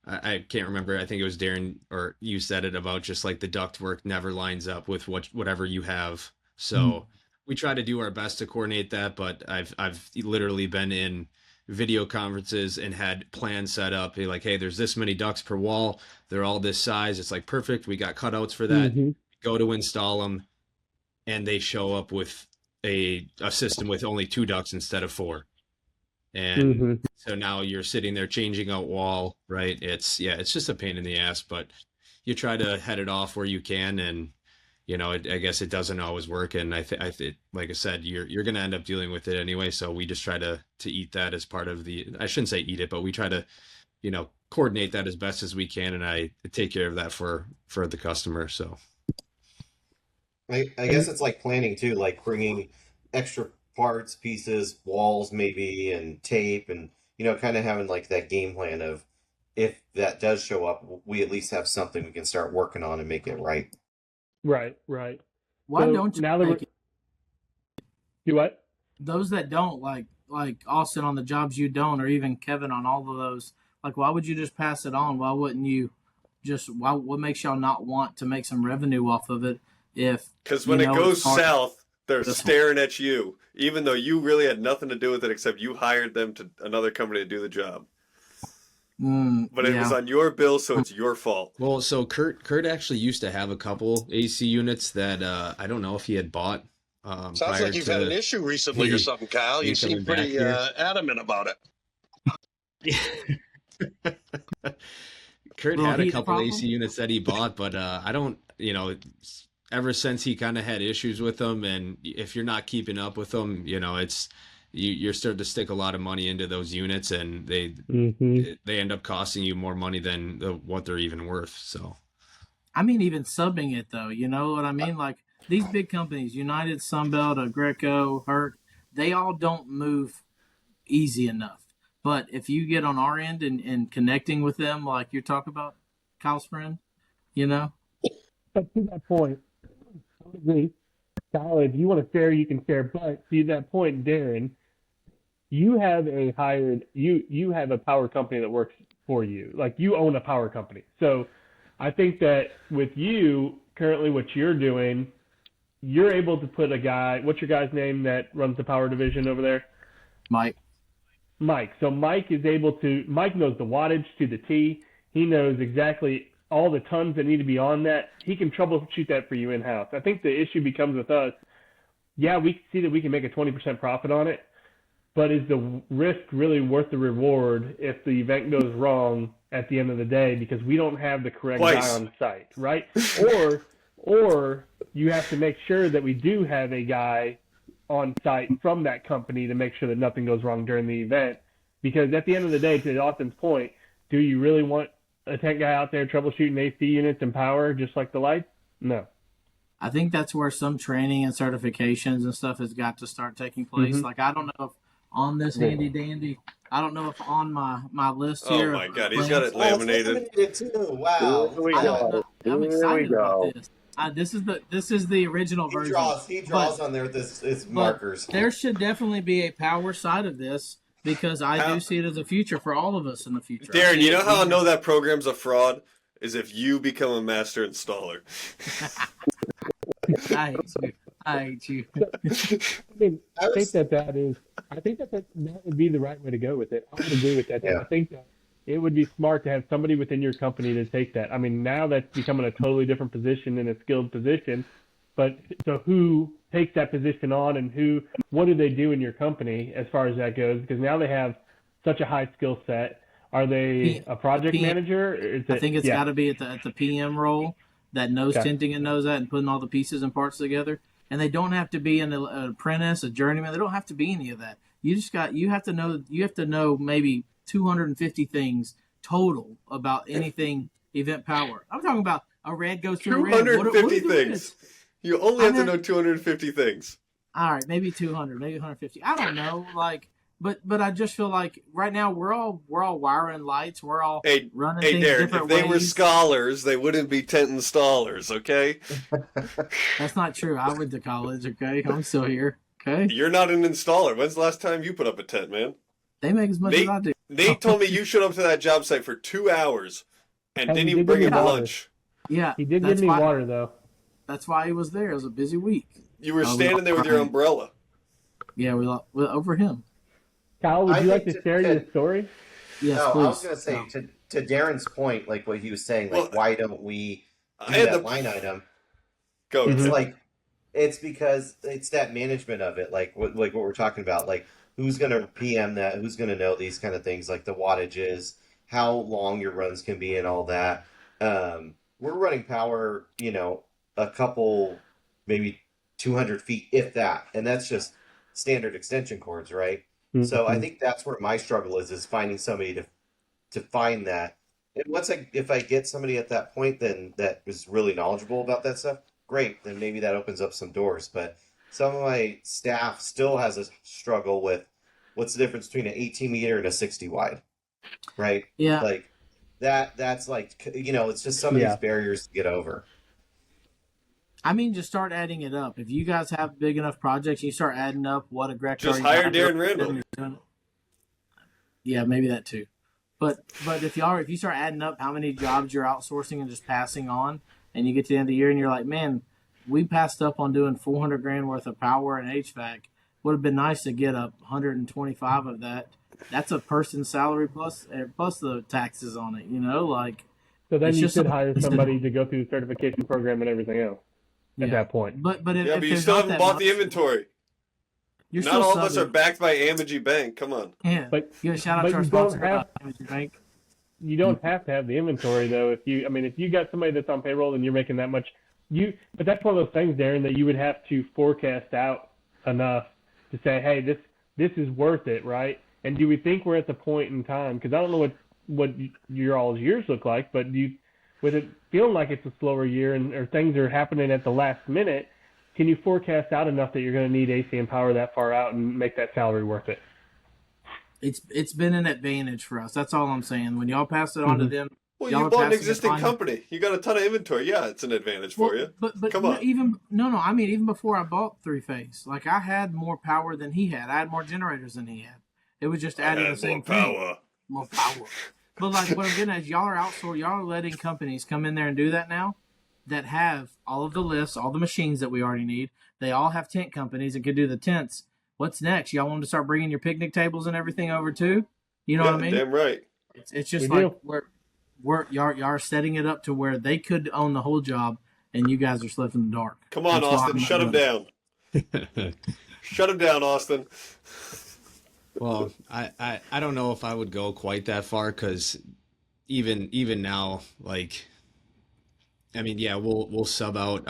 I can't remember. I think it was Darren or you said it about just like the ductwork never lines up with whatever you have. So we try to do our best to coordinate that, but I've literally been in video conferences and had plans set up. Be like, hey, there's this many ducts per wall. They're all this size. It's like, perfect. We got cutouts for that. Go to install them, and they show up with a system with only 2 ducts instead of 4. And so now you're sitting there changing out wall, right? It's just a pain in the ass, but you try to head it off where you can. And, I guess it doesn't always work. And I think, like I said, you're going to end up dealing with it anyway. So we just try to eat that as part of I shouldn't say eat it, but we try to, coordinate that as best as we can. And I take care of that for the customer. So
I guess it's like planning too, like bringing extra parts, pieces, walls maybe, and tape, and kind of having like that game plan of, if that does show up, we at least have something we can start working on and make it right.
Right.
Why
So
don't you
now that
make
we're do what?
those that don't, like Austin on the jobs you don't, or even Kevin on all of those, like, why would you just pass it on? Why wouldn't you what makes y'all not want to make some revenue off of it?
Because when it goes south, they're staring at you, even though you really had nothing to do with it except you hired them to another company to do the job. But it was on your bill, so it's your fault.
Well, so Kurt actually used to have a couple AC units that I don't know if he had bought.
Sounds like you've had an issue recently or something, Kyle. You seem pretty adamant about
it. Kurt had a couple AC units that he bought, but I don't, ever since he kind of had issues with them, and if you're not keeping up with them, you're starting to stick a lot of money into those units, and they end up costing you more money than what they're even worth. So,
I mean, even subbing it though, you know what I mean? Like these big companies, United, Sunbelt, Greco, Herc, they all don't move easy enough. But if you get on our end and connecting with them, like you're talking about, Kyle's friend,
But to that point, I would agree. Kyle, if you want to share, you can share. But to that point, Darren, you have you have a power company that works for you. Like you own a power company. So I think that with you currently, what you're doing, you're able to put a guy. What's your guy's name that runs the power division over there? Mike. So Mike knows the wattage to the T. He knows exactly all the tons that need to be on that. He can troubleshoot that for you in-house. I think the issue becomes with us, we see that we can make a 20% profit on it, but is the risk really worth the reward if the event goes wrong at the end of the day because we don't have the correct guy on site, right? or you have to make sure that we do have a guy on site from that company to make sure that nothing goes wrong during the event. Because at the end of the day, to Austin's point, do you really want a tech guy out there troubleshooting AC units and power just like the lights? No.
I think that's where some training and certifications and stuff has got to start taking place.
Mhm.
Like, I don't know if on this handy dandy, I don't know if on my list here.
Oh my
of
God, he's got it
plans-
laminated.
Laminated too. Wow.
Here we
I don't
go.
know. I'm
Here we
excited about
go.
this. This is the original
He
version.
draws
But-
on there with his
but
markers.
There should definitely be a power side of this because I do see it as a future for all of us in the future. I
Darren,
see
you know
it
how I
being-
know that program's a fraud? Is if you become a master installer.
I hate you. I hate you.
I mean,
I
I think
was-
that would be the right way to go with it. I would agree with that.
Yeah.
I think that it would be smart to have somebody within your company to take that. I mean, now that's becoming a totally different position and a skilled position. But so who takes that position on, and what do they do in your company as far as that goes? Because now they have such a high skill set. Are they a project
PM.
manager? Or is
I think it's
yeah.
got to be at the PM role that knows
Okay.
tinting and knows that and putting all the pieces and parts together. And they don't have to be an apprentice, a journeyman. They don't have to be any of that. You have to know maybe 250 things total about anything event power. I'm talking about a red goes to a red. What are
250
the
things.
reds?
You only have to
I'm
know 250 things.
All right, maybe 200, maybe 150. I don't know. But I just feel like right now we're all wiring lights. We're all
Hey,
running
hey,
things
Darren,
different
if they
ways.
were scholars, they wouldn't be tent installers, okay?
That's not true. I went to college. Okay, I'm still here. Okay,
You're not an installer. When's the last time you put up a tent, man?
they make as much as I do.
Nate told me you showed up to that job site for 2 hours and
Hey,
didn't
he
even
did
bring
give
him
me water.
lunch.
Yeah,
He did
that's
give me
why-
water though.
That's why he was there. It was a busy week.
You were
Oh,
standing there with your
right.
umbrella.
Yeah, we over him.
Kyle, would
I
you like
think
to share
that-
your story?
Yes,
no,
please.
I was going to say to Darren's point, like what he was saying, like
Well,
why don't we
I
do
had
that
the
line item?
go.
Mhm.
It's like it's because it's that management of it, like what we're talking about, like who's going to PM that, who's going to know these kind of things, like the wattages, how long your runs can be, and all that. We're running power, a couple, maybe 200 feet, if that, and that's just standard extension cords, right? So I think that's where my struggle is finding somebody to find that. And if I get somebody at that point, then that is really knowledgeable about that stuff, great. Then maybe that opens up some doors. But some of my staff still has a struggle with what's the difference between an 18 meter and a 60 wide, right?
Yeah.
Like that's like, it's just some of
Yeah.
these barriers to get over.
I mean, just start adding it up. If you guys have big enough projects, you start adding up what a Greg
Just
already
hire
got
Darren
there,
Randall.
you're doing it. Yeah, maybe that too. But if you start adding up how many jobs you're outsourcing and just passing on, and you get to the end of the year and you're like, man, we passed up on doing 400 grand worth of power and HVAC. Would have been nice to get 125 of that. That's a person's salary plus the taxes on it.
So then
It's
you
just
should
a-
hire somebody to go through the certification program and everything else at
Yeah.
that point.
But if,
Yeah,
if
but you
there's
still
not
haven't
that
bought
much,
the inventory.
You're
Not
still
all of us
subbing.
are backed by Amagi Bank. Come on.
Yeah,
But-
give a shout out
but
to our
you don't
sponsor,
have-
Amity Bank.
You don't have to have the inventory though. If you got somebody that's on payroll and you're making that much, but that's one of those things, Darren, that you would have to forecast out enough to say, hey, this is worth it, right? And do we think we're at the point in time? Because I don't know what your all's years look like, but with it feeling like it's a slower year or things are happening at the last minute, can you forecast out enough that you're going to need AC and power that far out and make that salary worth it?
It's been an advantage for us. That's all I'm saying. When y'all pass it on to them,
Well,
y'all
you
are
bought an
passing it
existing
on.
company. You got a ton of inventory. Yeah, it's an advantage for you.
But
Come
no,
on.
I mean even before I bought Three Phase, like I had more power than he had. I had more generators than he had. It was just adding the same thing. More power. But like what I'm getting at is y'all are outsourcing. Y'all are letting companies come in there and do that now, that have all of the lifts, all the machines that we already need. They all have tent companies that could do the tents. What's next? Y'all want them to start bringing your picnic tables and everything over too? You know
Yeah,
what I mean?
damn right.
It's just
We
like
do.
y'all are setting it up to where they could own the whole job, and you guys are left in the dark.
Come on,
That's why
Austin.
I'm not
Shut him
doing it.
down. Shut him down, Austin.
Well, I don't know if I would go quite that far because even now, like I mean, yeah, we'll sub out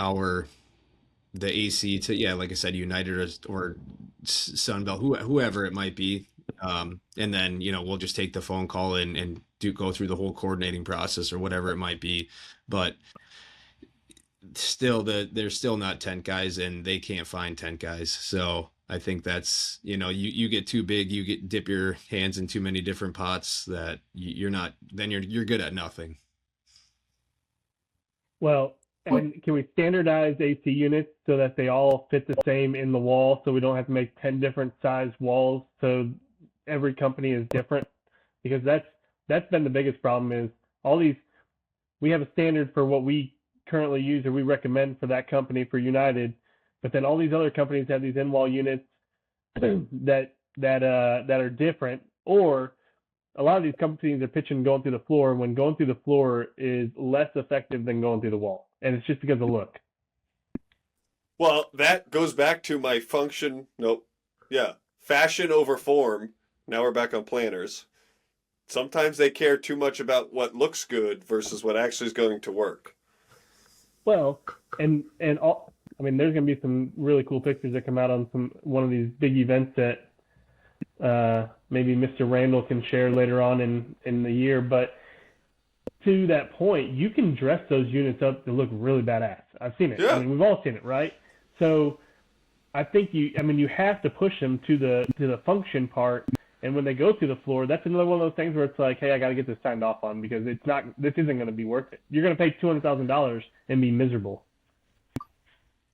the AC to, yeah, like I said, United or Sunbelt, whoever it might be. And then, we'll just take the phone call and go through the whole coordinating process or whatever it might be. But still, there's still not tent guys, and they can't find tent guys. So I think that's, you get too big, dip your hands in too many different pots that you're not, then you're good at nothing.
Well, and can we standardize AC units so that they all fit the same in the wall, so we don't have to make 10 different size walls, so every company is different? Because that's been the biggest problem, is we have a standard for what we currently use or we recommend for that company for United, but then all these other companies have these in-wall units that are different, or a lot of these companies are pitching going through the floor, when going through the floor is less effective than going through the wall. And it's just because of look.
Well, that goes back to my fashion over form. Now we're back on planners. Sometimes they care too much about what looks good versus what actually is going to work.
Well, and all, I mean, there's going to be some really cool pictures that come out on one of these big events that maybe Mr. Randall can share later on in the year. But to that point, you can dress those units up to look really badass. I've seen it.
Yeah.
I mean, we've all seen it, right? So I think you have to push them to the function part. And when they go through the floor, that's another one of those things where it's like, hey, I got to get this signed off on, because this isn't going to be worth it. You're going to pay $200,000 and be miserable.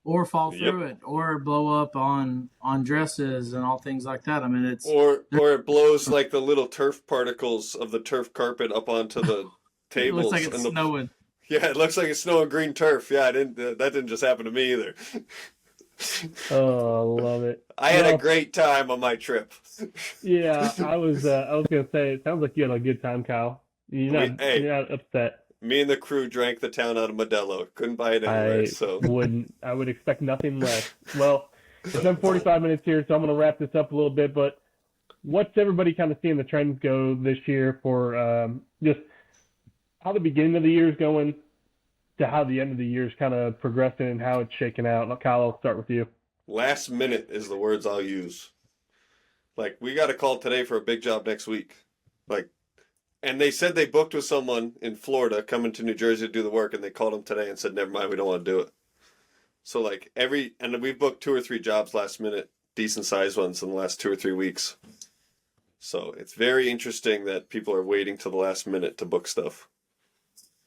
Or fall through it, or blow up on dresses and all things like that. I mean, it's
or it blows like the little turf particles of the turf carpet up onto the tables.
It looks like it's snowing.
Yeah, it looks like it's snowing green turf. Yeah, that didn't just happen to me either.
Oh, I love it.
I had a great time on my trip.
Yeah, I was gonna say, it sounds like you had a good time, Kyle. You're not upset.
Me and the crew drank the town out of Modelo. Couldn't buy it anywhere.
I would expect nothing less. Well, it's been 45 minutes here, so I'm gonna wrap this up a little bit. But what's everybody kind of seeing the trends go this year for just how the beginning of the year is going to how the end of the year is kind of progressing and how it's shaking out? Kyle, I'll start with you.
Last minute is the words I'll use. Like, we got a call today for a big job next week. And they said they booked with someone in Florida coming to New Jersey to do the work, and they called them today and said, never mind, we don't want to do it. So and we've booked 2 or 3 jobs last minute, decent sized ones in the last 2 or 3 weeks. So it's very interesting that people are waiting till the last minute to book stuff.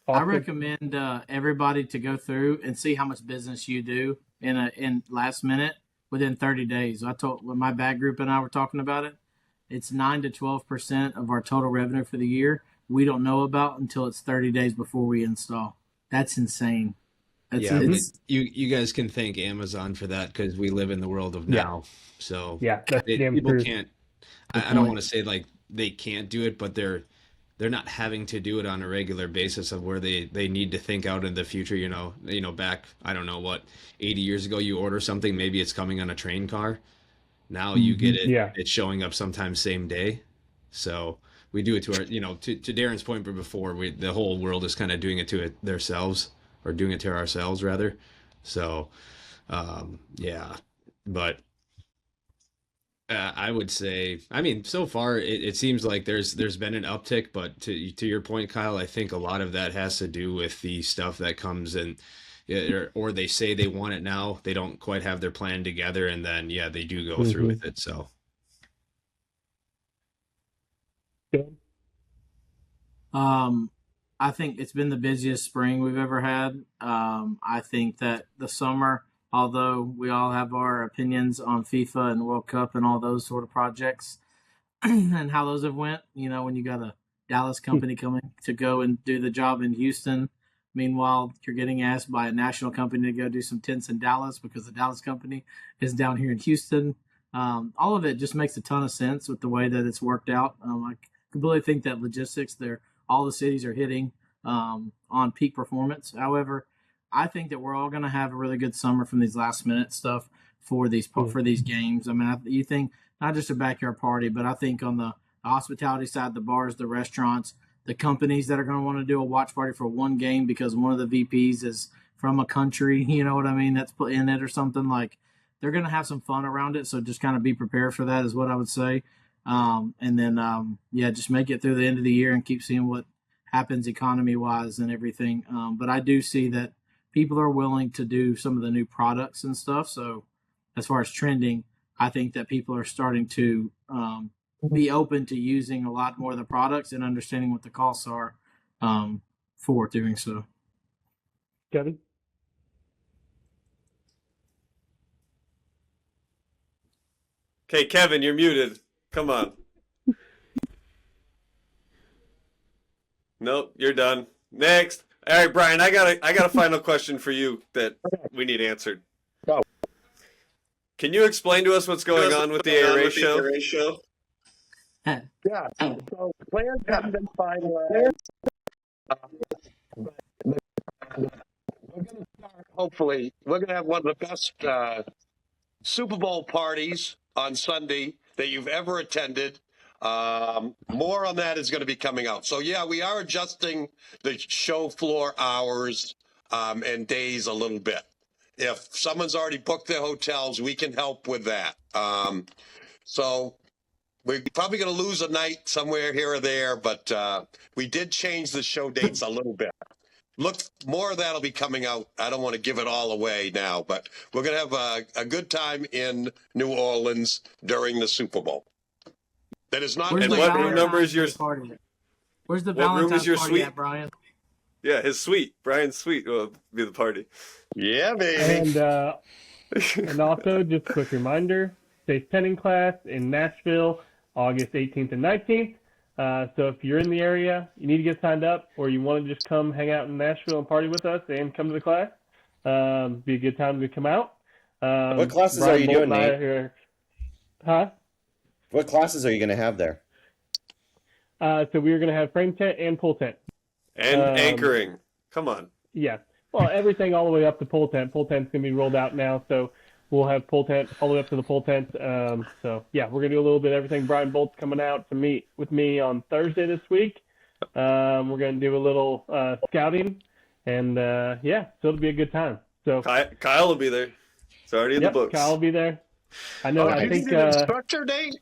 I recommend everybody to go through and see how much business you do in last minute within 30 days. When my bag group and I were talking about it, it's 9 to 12% of our total revenue for the year we don't know about until it's 30 days before we install. That's insane.
You guys can thank Amazon for that, because we live in the world of now. So people
true.
can't. I don't want to say like they can't do it, but they're not having to do it on a regular basis of where they need to think out in the future. Back, I don't know what, 80 years ago, you order something, maybe it's coming on a train car. Now you get it.
Yeah.
It's showing up sometimes same day. So we do it to our, to Darren's point, but before the whole world is kind of doing it to themselves, or doing it to ourselves rather. So, but I would say, I mean, so far it seems like there's been an uptick, but to your point, Kyle, I think a lot of that has to do with the stuff that comes in, or they say they want it now, they don't quite have their plan together, and then they do go through with it. So
I think it's been the busiest spring we've ever had. I think that the summer, although we all have our opinions on FIFA and the World Cup and all those sort of projects and how those have went, when you got a Dallas company coming to go and do the job in Houston, meanwhile, you're getting asked by a national company to go do some tents in Dallas because the Dallas company is down here in Houston. All of it just makes a ton of sense with the way that it's worked out. I completely think that logistics all the cities are hitting on peak performance. However, I think that we're all going to have a really good summer from these last minute stuff for these games. I mean, you think not just a backyard party, but I think on the hospitality side, the bars, the restaurants, the companies that are going to want to do a watch party for one game because one of the VPs is from a country, you know what I mean, that's put in it or something. Like, they're going to have some fun around it. So just kind of be prepared for that is what I would say. And then, just make it through the end of the year and keep seeing what happens economy wise and everything. But I do see that people are willing to do some of the new products and stuff. So as far as trending, I think that people are starting to be open to using a lot more of the products and understanding what the costs are for doing so.
Kevin?
Okay, Kevin, you're muted. Come on. Nope, you're done. Next. All right, Brian, I got a final question for you that we need answered.
Go.
Can you explain to us what's going on with the ARA show?
Yeah. So plans haven't been finalized. We're going to start, hopefully, we're going to have one of the best Super Bowl parties on Sunday that you've ever attended. More on that is going to be coming out. So yeah, we are adjusting the show floor hours and days a little bit. If someone's already booked their hotels, we can help with that. So we're probably going to lose a night somewhere here or there, but we did change the show dates a little bit. Look, more of that will be coming out. I don't want to give it all away now, but we're going to have a good time in New Orleans during the Super Bowl. That is not.
Where's
And
the
what room
Valentine's
number is your?
Day party? Where's the
What room
Valentine's
is your
party
suite?
at, Brian?
Yeah, his suite. Brian's suite will be the party.
Yeah, baby.
And also, just a quick reminder, Safe Penning class in Nashville, August 18th and 19th. So if you're in the area, you need to get signed up, or you want to just come hang out in Nashville and party with us and come to the class, be a good time to come out.
What classes
Brian
are you
Bolt
doing,
and I
Nate?
are here. Huh?
What classes are you going to have there?
So we're going to have frame tent and pull tent.
And anchoring. Come on.
Yeah. Well, everything all the way up to pull tent. Pull tent's going to be rolled out now, so we'll have pull tent all the way up to the pull tent. So, yeah, we're going to do a little bit of everything. Brian Bolt's coming out to meet with me on Thursday this week. We're going to do a little scouting, and, so it'll be a good time. So
Kyle will be there. It's already in the books.
Kyle will be there. I know. I
you
think
need an instructor, Nate?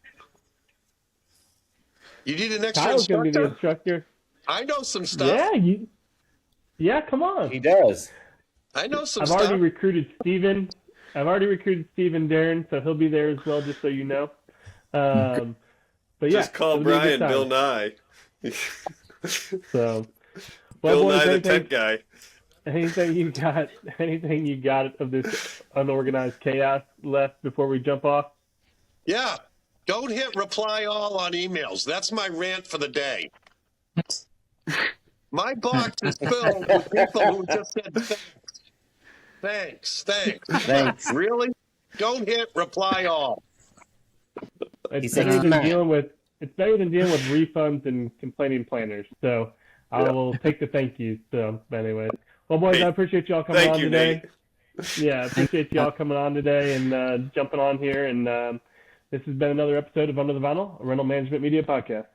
You need an extra
Kyle's going to be the
instructor?
instructor.
I know some stuff.
Yeah, come on.
He does.
I know some
I've
stuff.
already recruited Steven. Darren, so he'll be there as well, just so you know. But yeah,
Just call
it'll be a good
Brian Bill
time.
Nye.
So, well,
Bill
boys,
Nye the tent guy.
anything you got of this unorganized chaos left before we jump off?
Yeah. Don't hit reply all on emails. That's my rant for the day. My box is filled with people who just said thanks.
Thanks.
Really? Don't hit reply all.
It's
said
better than
smack.
dealing with refunds and complaining planners. So I will take the thank yous. So anyway, well, boys,
Hey,
I appreciate y'all coming
Thank
on
you,
today.
Nate.
Yeah, I appreciate y'all coming on today and jumping on here. And this has been another episode of Under the Vinyl, a rental management media podcast.